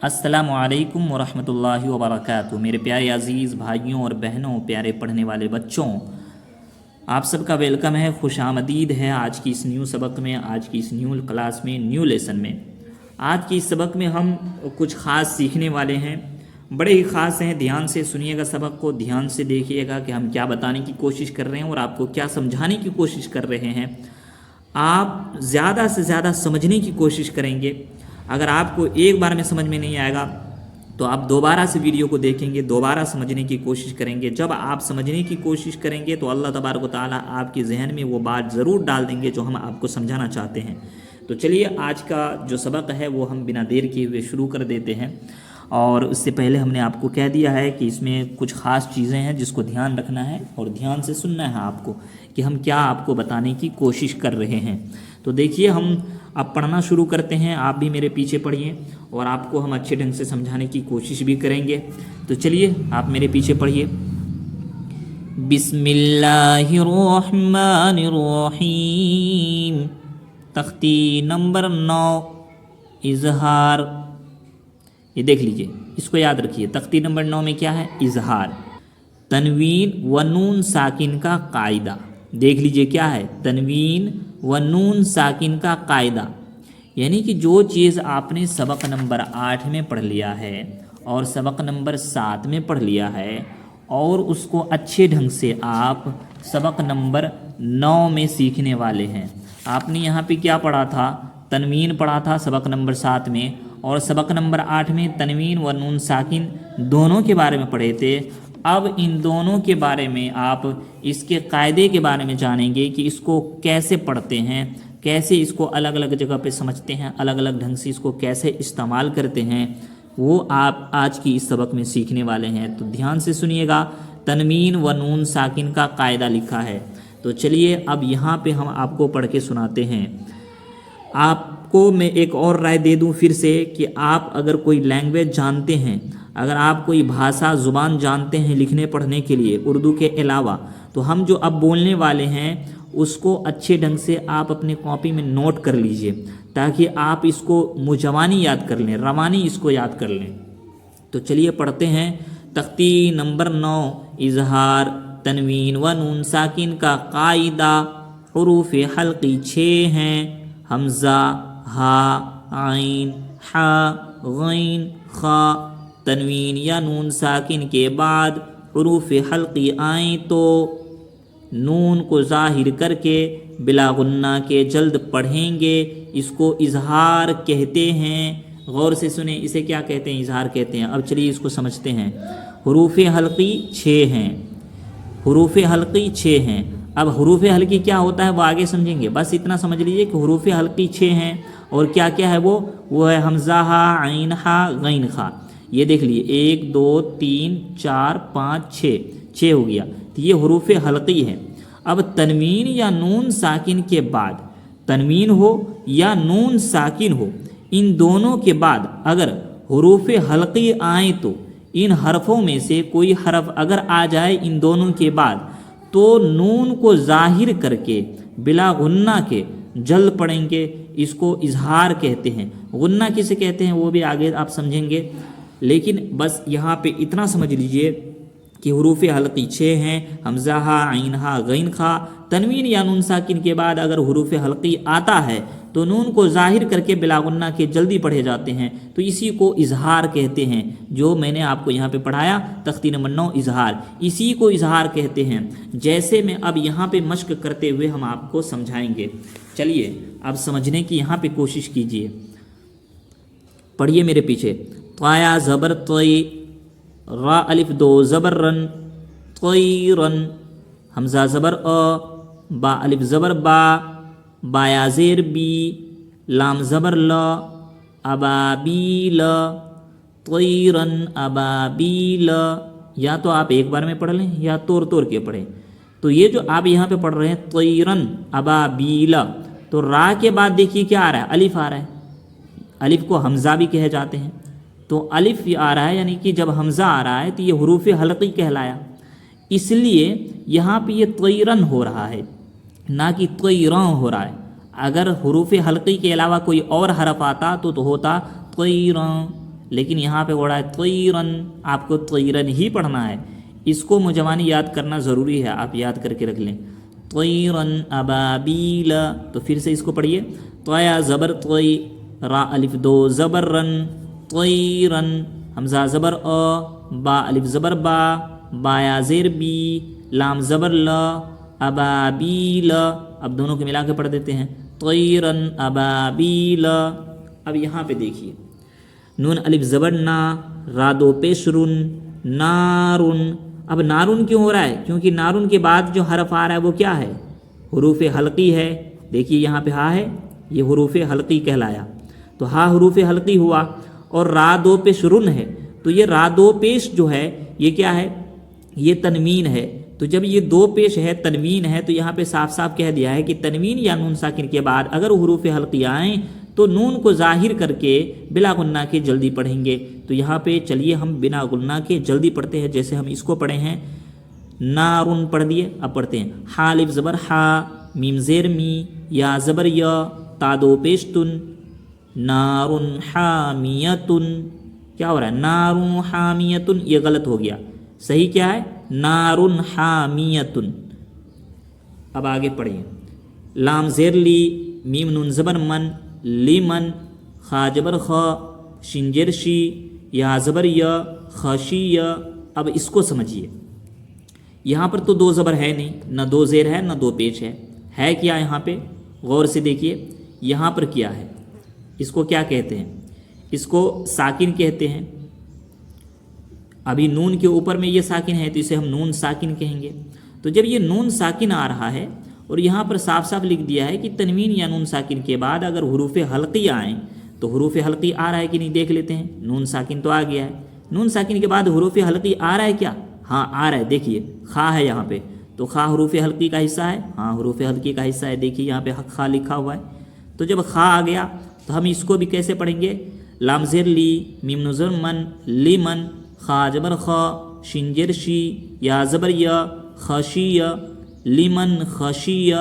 अस्सलामु अलैकुम वरहमतुल्लाहि वबरकातुहू। मेरे प्यारे अज़ीज़ भाइयों और बहनों, प्यारे पढ़ने वाले बच्चों, आप सबका वेलकम है, खुश आमदीद है आज की इस न्यू सबक में, आज की इस न्यू क्लास में, न्यू लेसन में। आज की इस सबक में हम कुछ ख़ास सीखने वाले हैं, बड़े ही ख़ास हैं। ध्यान से सुनिएगा, सबक को ध्यान से देखिएगा कि हम क्या बताने की कोशिश कर रहे हैं और आपको क्या समझाने की कोशिश कर रहे हैं। आप ज़्यादा से ज़्यादा समझने की कोशिश करेंगे। अगर आपको एक बार में समझ में नहीं आएगा तो आप दोबारा से वीडियो को देखेंगे, दोबारा समझने की कोशिश करेंगे। जब आप समझने की कोशिश करेंगे तो अल्लाह तबारक व तआला आपके जहन में वो बात ज़रूर डाल देंगे जो हम आपको समझाना चाहते हैं। तो चलिए, आज का जो सबक है वो हम बिना देर किए हुए शुरू कर देते हैं। और उससे पहले हमने आपको कह दिया है कि इसमें कुछ ख़ास चीज़ें हैं जिसको ध्यान रखना है और ध्यान से सुनना है आपको कि हम क्या आपको बताने की कोशिश कर रहे हैं। तो देखिए, हम अब पढ़ना शुरू करते हैं। आप भी मेरे पीछे पढ़िए और आपको हम अच्छे ढंग से समझाने की कोशिश भी करेंगे। तो चलिए, आप मेरे पीछे पढ़िए। बिस्मिल्लाहिर्रहमानिर्रहीम। तख्ती नंबर 9, इजहार। ये देख लीजिए, इसको याद रखिए। तख्ती नंबर 9 में क्या है? इजहार। तनवीन व नून साकिन का कायदा। देख लीजिए क्या है? तनवीन व नून साकिन का कायदा, यानी कि जो चीज़ आपने सबक नंबर 8 में पढ़ लिया है और सबक नंबर 7 में पढ़ लिया है और उसको अच्छे ढंग से आप सबक नंबर 9 में सीखने वाले हैं। आपने यहाँ पे क्या पढ़ा था? तनवीन पढ़ा था सबक नंबर 7 में, और सबक नंबर 8 में तनवीन व नून साकिन दोनों के बारे में पढ़े थे। अब इन दोनों के बारे में आप इसके कायदे के बारे में जानेंगे कि इसको कैसे पढ़ते हैं, कैसे इसको अलग अलग जगह पे समझते हैं, अलग अलग ढंग से इसको कैसे इस्तेमाल करते हैं, वो आप आज की इस सबक में सीखने वाले हैं। तो ध्यान से सुनिएगा। तनवीन व नून साकिन का कायदा लिखा है। तो चलिए, अब यहाँ पे हम आपको पढ़ के सुनाते हैं। आपको मैं एक और राय दे दूं फिर से कि आप अगर कोई लैंग्वेज जानते हैं, अगर आप कोई भाषा ज़ुबान जानते हैं लिखने पढ़ने के लिए उर्दू के अलावा, तो हम जो अब बोलने वाले हैं उसको अच्छे ढंग से आप अपने कॉपी में नोट कर लीजिए ताकि आप इसको मुजवानी याद कर लें, रवानी इसको याद कर लें। तो चलिए पढ़ते हैं। तख्ती नंबर 9, इजहार। तनवीन व नून साकिन का कायदा। हुरूफ हल्की 6 हैं। हमज़ा, हा, आइन, हा, गैन, खा। तनवीन या नून साकिन के बाद हुरूफ हल्की आएँ तो नून को ज़ाहिर करके बिला गुन्ना के जल्द पढ़ेंगे। इसको इजहार कहते हैं। गौर से सुने, इसे क्या कहते हैं? इजहार कहते हैं। अब चलिए इसको समझते हैं। हुरूफ हल्की 6 हैं। हुरूफ हल्की 6 हैं। अब हुरूफ हल्की क्या होता है वो आगे समझेंगे, बस इतना समझ लीजिए कि हुरूफ हल्की 6 हैं। और क्या क्या है वो है हमज़ा, हा, आइन, हा, गैन, खा। ये देख लिए, 1 2 3 4 5 6 हो गया। तो ये हुरूफ हल्की है। अब तनवीन या नून साकिन के बाद, तनवीन हो या नून साकिन हो, इन दोनों के बाद अगर हुरूफ हल्की आए तो इन हरफों में से कोई हरफ अगर आ जाए इन दोनों के बाद तो नून को ज़ाहिर करके बिला गुन्ना के जल्द पढ़ेंगे। इसको इजहार कहते हैं। गुन्ना किसे कहते हैं वो भी आगे आप समझेंगे, लेकिन बस यहाँ पे इतना समझ लीजिए कि हुरूफ हल्की 6 हैं। हमज़ा, हा, आइन, हा, गैन, खा। तनवीन या नून साकिन के बाद अगर हुरूफ हल्की आता है तो नून को ज़ाहिर करके बिला गुन्ना के जल्दी पढ़े जाते हैं। तो इसी को इजहार कहते हैं, जो मैंने आपको यहाँ पे पढ़ाया। तख्ती नंबर 9, इजहार, इसी को इजहार कहते हैं। जैसे मैं अब यहाँ पे मश्क करते हुए हम आपको समझाएंगे। चलिए अब समझने की यहाँ पे कोशिश कीजिए। पढ़िए मेरे पीछे। त्वाया ज़बर त्वई, रा अलिफ 2 ज़बर रन, त्वैरन। हमज़ा ज़बर अ, बा अलिफ ज़बर बा, बाया ज़ेर बी, लाम ज़बर ल, अबाबील, त्वैरन अबाबील। या तो आप एक बार में पढ़ लें या तोड़ तोड़ के पढ़ें। तो ये जो आप यहाँ पे पढ़ रहे हैं त्वैरन अबाबील, तो रा के बाद देखिए क्या आ रहा है? अलिफ आ रहा है। अलिफ को हमज़ा भी कहे जाते हैं। तो अलिफ आ रहा है, यानी कि जब हमज़ा आ रहा है तो ये हुरूफ हल्की कहलाया। इसलिए यहाँ पे ये त्वैरन हो रहा है, ना कि त्वैरन हो रहा है। अगर हुरूफ हल्की के अलावा कोई और हरफ आता तो होता त्वैरन, لیکن यहाँ पे हो रहा है तैरन, आपको तैरन ही पढ़ना है। इसको मुजवानी याद करना ज़रूरी है, आप याद करके रख लें। तैरन अबाबील, तो फिर से इसको पढ़िए। तया ज़बर तय, रा अलिफ दो ज़बर रन, तैरन, हमज़ा ज़बर अ, बा अलिफ ज़बर बा, बाया ज़ेर बी, लाम ज़बर ल, अबाबील। अब दोनों को मिला के पढ़ देते हैं, तैरन अबाबील। अब यहाँ पे देखिए, नून अलिफ ज़बर ना, रा दो पेश रुन, नारुन। अब नारुन क्यों हो रहा है? क्योंकि नारुन के बाद जो हरफ आ रहा है वो क्या है? हुरूफ हल्की है। देखिए यहाँ पे हा है, ये हुरूफ हल्की कहलाया, तो हा हुरूफ हल्की हुआ। और रा दो पेश रुन है, तो ये रा दो पेश जो है ये क्या है? ये तनवीन है। तो जब ये दो पेश है, तनवीन है, तो यहाँ पे साफ साफ कह दिया है कि तनवीन या नून साकिन के बाद अगर हुरूफ हल्की आएँ तो नून को ज़ाहिर करके बिला गुन्ना के जल्दी पढ़ेंगे। तो यहाँ पे चलिए हम बिना गुन्ना के जल्दी पढ़ते हैं। जैसे हम इसको पढ़े हैं, नारुन पढ़ दिए, अब पढ़ते हैं हा अलिफ ज़बर हा, मीम ज़ेर मी, या ज़बर य, ता दो पेश तुन, नारुन हामियतुन। क्या हो रहा है? नारुन हामियतुन, ये गलत हो गया। सही क्या है? नारुन हामियतुन। अब आगे पढ़िए, लाम ज़ेर ली, मीम नून ज़बर मन, लिमन, खा जबर ख, शिंजर शी, या ज़बर य, खशिय। अब इसको समझिए, यहाँ पर तो दो ज़बर है नहीं, न दो ज़ेर है न दो पेश है क्या? यहाँ पे गौर से देखिए, यहाँ पर क्या है? इसको क्या कहते हैं? इसको साकिन कहते हैं। अभी नून के ऊपर में ये साकिन है तो इसे हम नून साकिन कहेंगे। तो जब ये नून साकिन आ रहा है और यहाँ पर साफ साफ लिख दिया है कि तनवीन या नून साकिन के बाद अगर हुरूफ हल्की आएँ, तो हुरूफ हल्की आ रहा है कि नहीं देख लेते हैं। नून साकिन तो आ गया है, नून साकिन के बाद हुरूफ हल्की आ रहा है क्या? हाँ आ रहा है। देखिए खा है यहाँ पे, तो खा हुरूफ हल्की का हिस्सा है। हाँ हुरूफ हल्की का हिस्सा है, देखिए यहाँ पे खा लिखा हुआ है। तो जब खा आ गया तो हम इसको भी कैसे पढ़ेंगे? लाम ज़ेर ली, मीम नून ज़बर मन, लिमन, खा जबर ख, शिंजर शी, या ज़बर य, खशिय, लिमन खशिय।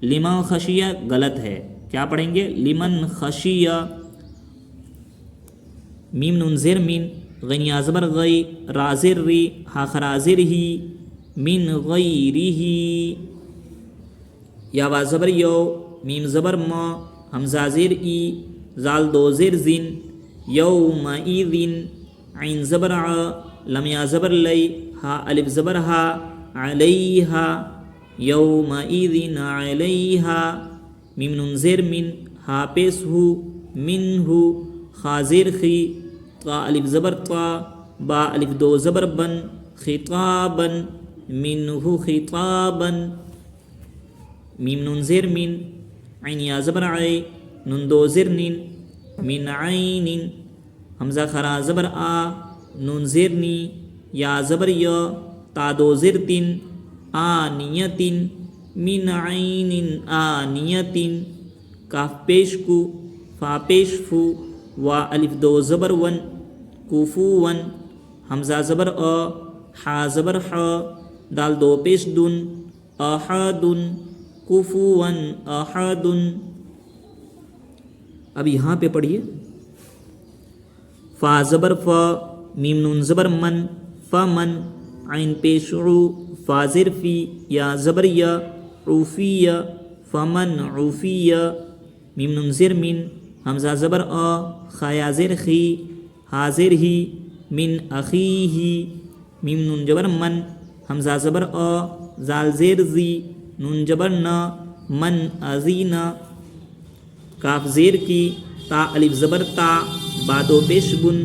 लिमन खशिय गलत है, क्या पढ़ेंगे? लिमन खशिय। मीम नून ज़ेर मिन, गैया ज़बर गई, रा ज़ेर री, हा खरा ज़ेर ही, मिन गैरिही, या वा ज़बर यो, मीम ज़बर म, हमज़ा ज़ेर ई, ज़ाल दो ज़ेर ज़िन, यौमइज़िन, ऐन ज़बर आ, लम या ज़बर लई, हा अलिफ ज़बर हा, अलैहा, यौमइज़िन अलैहा। मीम नून ज़ेर मिन, हा पेश हु, मिनहु, खा ज़ेर खी, ता अलिफ ज़बर ता, बा अलिफ दो ज़बर बन, खिताबन, मिनहु खिताबन। मीम नून ज़ेर मिन, ऐन या ज़बर आए, नून दो ज़ेर निन, मिन ऐनिन, हमज़ा खरा ज़बर आ, नून ज़ेर नी, या ज़बर य, ता दो ज़ेर तिन, आनियतिन, मिन ऐनिन आनियतिन। काफ पेश कु, फा पेश फू, वा अलिफ दो ज़बर वन, कुफुवन, हमज़ा ज़बर अ, हा ज़बर ह, दाल दो पेश दुन, अहदुन, कुफुवन अहदुन। अब यहाँ पे पढ़िए, फा ज़बर फ, मीम नून ज़बर मन, फमन, ऐन पेश उ, फा ज़ेर फी, या ज़बर य, उफ़िय, फमन उफ़िय। मीम नून ज़ेर मिन, हमज़ा ज़बर अ, खा या ज़ेर खी, हा ज़ेर ही, मिन अख़ीही। मीम नून जबर मन, हमज़ा ज़बर अ, ज़ाल ज़ेर ज़ी, नून जबर न, मन अज़ीना। काफ ज़ेर की, ता अलिफ ज़बर ता, बा दो पेश बुन,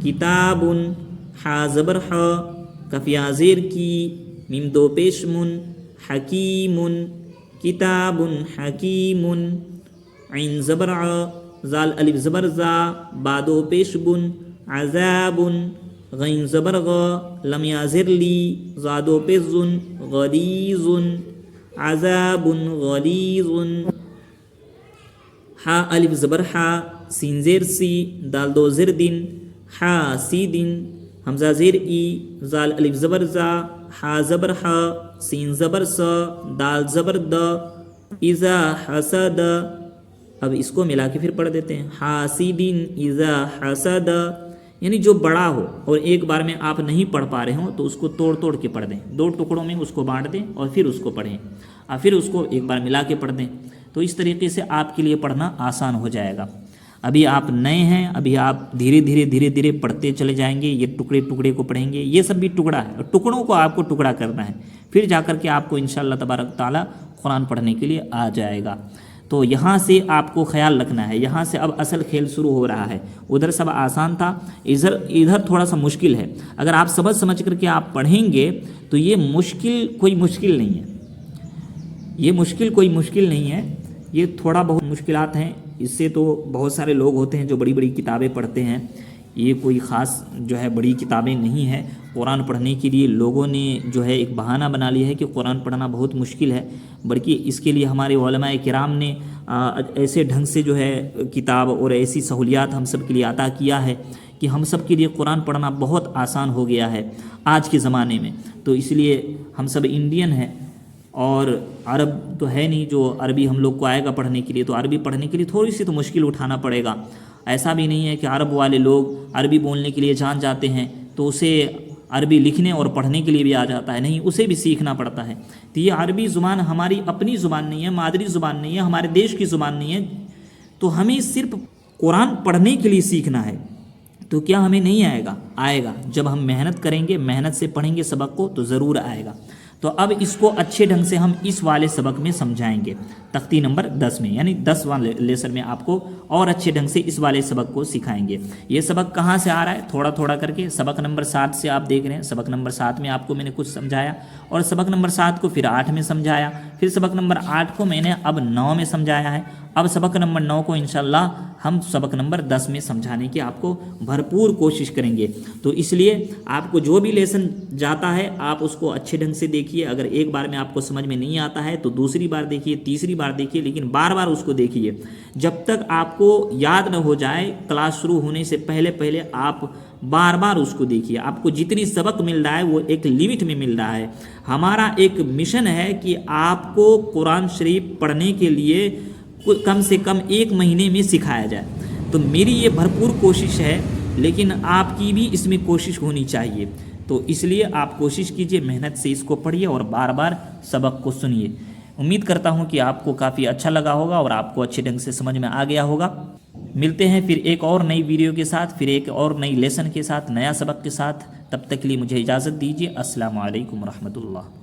किताबुन, हा ज़बर ह, कफ या ज़ेर की, मीम दो पेश मुन, हकीमुन, किताबुन हकीमुन। ऐन ज़बर अ, ज़ाल अलिफ ज़बर ज़ा, बा दो पेश बुन, अज़ाबुन, गैन ज़बर ग, लम या ज़ेर ली, ज़ा दो पेश ज़ुन, गलीज़ुन, अज़ाबुन गलीज़ुन। हा अलिफ ज़बर हा, सीन ज़ेर सी, दाल दो ज़ेर दिन, हा सी दिन, हमज़ा ज़ेर ई, ज़ाल अलिफ ज़बर ज़ा, हा ज़बर हा, सीन ज़बर स, दाल ज़बर द, इज़ा हसद, اب اس کو ملا کے پھر پڑھ دیتے ہیں، حاسدین اذا حسد، یعنی جو بڑا ہو اور ایک بار میں آپ نہیں پڑھ پا رہے ہوں تو اس کو توڑ توڑ کے پڑھ دیں، 2 ٹکڑوں میں اس کو بانٹ دیں اور پھر اس کو پڑھیں، اور پھر اس کو ایک بار ملا کے پڑھ دیں، تو اس طریقے سے آپ کے لیے پڑھنا آسان ہو جائے گا۔ ابھی آپ نئے ہیں، ابھی آپ دھیرے دھیرے پڑھتے چلے جائیں گے، یہ ٹکڑے کو پڑھیں گے، یہ سب بھی ٹکڑا ہے، اور ٹکڑوں کو آپ کو ٹکڑا کرنا ہے، پھر جا کر کے آپ کو انشاءاللہ تبارک تعالیٰ قرآن پڑھنے کے لیے آ جائے گا۔ تو یہاں سے آپ کو خیال رکھنا ہے، یہاں سے اب اصل کھیل شروع ہو رہا ہے، ادھر سب آسان تھا، ادھر تھوڑا سا مشکل ہے۔ اگر آپ سمجھ کر کے آپ پڑھیں گے تو یہ کوئی مشکل نہیں ہے، یہ کوئی مشکل نہیں ہے، یہ تھوڑا بہت مشکلات ہیں، اس سے تو بہت سارے لوگ ہوتے ہیں جو بڑی بڑی کتابیں پڑھتے ہیں، یہ کوئی خاص جو ہے بڑی کتابیں نہیں ہیں۔ قرآن پڑھنے کے لیے لوگوں نے جو ہے ایک بہانہ بنا لیا ہے کہ قرآن پڑھنا بہت مشکل ہے، بلکہ اس کے لیے ہمارے علماء کرام نے ایسے ڈھنگ سے جو ہے کتاب اور ایسی سہولیات ہم سب کے لیے عطا کیا ہے کہ ہم سب کے لیے قرآن پڑھنا بہت آسان ہو گیا ہے آج کے زمانے میں۔ تو اس لیے ہم سب انڈین ہیں، اور عرب تو ہے نہیں جو عربی ہم لوگ کو آئے گا پڑھنے کے لیے، تو عربی پڑھنے کے لیے تھوڑی سی تو مشکل اٹھانا پڑے گا۔ ایسا بھی نہیں ہے کہ عرب والے لوگ عربی بولنے کے لیے جان جاتے ہیں تو اسے عربی لکھنے اور پڑھنے کے لیے بھی آ جاتا ہے، نہیں، اسے بھی سیکھنا پڑتا ہے۔ تو یہ عربی زبان ہماری اپنی زبان نہیں ہے، مادری زبان نہیں ہے، ہمارے دیش کی زبان نہیں ہے، تو ہمیں صرف قرآن پڑھنے کے لیے سیکھنا ہے۔ تو کیا ہمیں نہیں آئے گا جب ہم محنت کریں گے، محنت سے پڑھیں گے سبق کو تو ضرور آئے گا۔ تو اب اس کو اچھے ڈھنگ سے ہم اس والے سبق میں سمجھائیں گے، تختی نمبر 10 میں، یعنی 10 والے لیسن میں آپ کو اور اچھے ڈھنگ سے اس والے سبق کو سکھائیں گے۔ یہ سبق کہاں سے آ رہا ہے؟ تھوڑا کر کے سبق نمبر 7 سے آپ دیکھ رہے ہیں، سبق نمبر 7 میں آپ کو میں نے کچھ سمجھایا، اور سبق نمبر 7 کو پھر 8 میں سمجھایا، پھر سبق نمبر 8 کو میں نے اب 9 میں سمجھایا ہے، اب سبق نمبر 9 کو انشاءاللہ ہم سبق نمبر 10 میں سمجھانے کی آپ کو بھرپور کوشش کریں گے۔ تو اس لیے آپ کو جو بھی لیسن جاتا ہے آپ اس کو اچھے ڈھنگ سے دیکھیے، اگر ایک بار میں آپ کو سمجھ میں نہیں آتا ہے تو دوسری بار دیکھیے، تیسری بار دیکھیے، لیکن بار بار اس کو دیکھیے جب تک آپ کو یاد نہ ہو جائے۔ کلاس شروع ہونے سے پہلے آپ بار اس کو دیکھیے، آپ کو جتنی سبق مل رہا ہے وہ ایک لیمٹ میں مل رہا ہے۔ ہمارا ایک مشن ہے کہ آپ کو قرآن شریف پڑھنے کے لیے کم سے کم 1 مہینے میں سکھایا جائے، تو میری یہ بھرپور کوشش ہے، لیکن آپ کی بھی اس میں کوشش ہونی چاہیے۔ تو اس لیے آپ کوشش کیجئے، محنت سے اس کو پڑھیے اور بار سبق کو سنیے۔ امید کرتا ہوں کہ آپ کو کافی اچھا لگا ہوگا اور آپ کو اچھے ڈھنگ سے سمجھ میں آ گیا ہوگا۔ ملتے ہیں پھر ایک اور نئی ویڈیو کے ساتھ، پھر ایک اور نئی لیسن کے ساتھ، نیا سبق کے ساتھ۔ تب تک کے لیے مجھے اجازت دیجیے۔ السلام علیکم ورحمۃ اللہ۔